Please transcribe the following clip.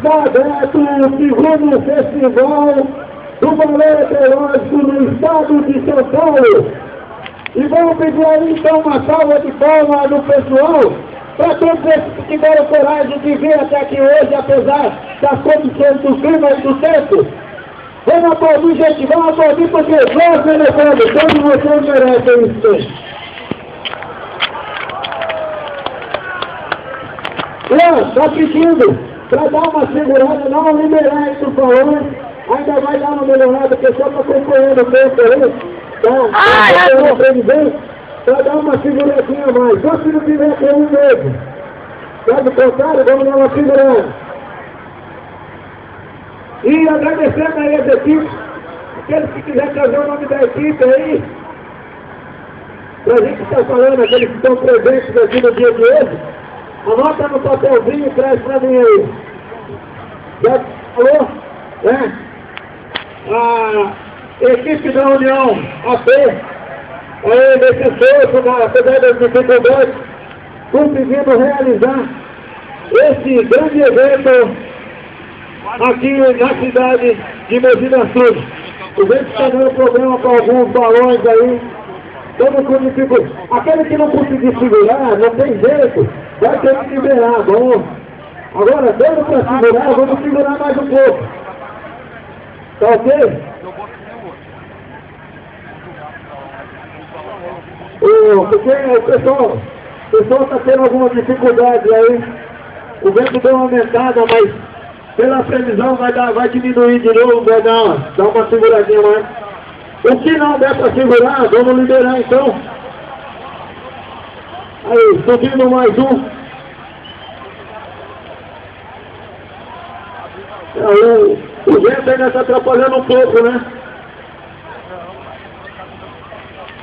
está aberto o segundo festival do Balé Meteorológico no estado de São Paulo. E vamos pedir aí então uma salva de palmas do pessoal para todos esses que tiveram coragem de vir até aqui hoje, apesar das condições do clima e do tempo. Vamos aplaudir, gente, vamos aplaudir porque nós merecemos, todos vocês merecem isso. Está pedindo para dar uma segurada, não liberar aí do valor, ainda vai dar uma melhorada, porque só está acompanhando o tempo aí, tá? Para dar uma seguradinha a mais, só se não tiver com um mesmo. Caso contrário, vamos dar uma segurada. E agradecendo aí as equipes, aqueles que quiserem trazer o nome da equipe aí, para a gente estar falando, aqueles que estão presentes aqui no dia de hoje, anota no papelzinho e traz para mim aí. Já falou? Né? A equipe da União AP, aí nesse esforço, apesar das dificuldades, conseguindo realizar esse grande evento aqui na cidade de Mogi das Cruzes. O gente está dando problema com alguns balões aí. Estamos com dificuldade. Aquele que não conseguir segurar, não tem jeito, vai ter que liberar, bom. Agora, dando para segurar, vamos segurar mais um pouco. Tá ok? Porque o pessoal está tendo alguma dificuldade aí. O vento deu uma aumentada, mas pela previsão vai diminuir de novo, vai dar uma seguradinha mais. O que não der para segurar, vamos liberar então. Aí, subindo mais um. O vento ainda está atrapalhando um pouco, né?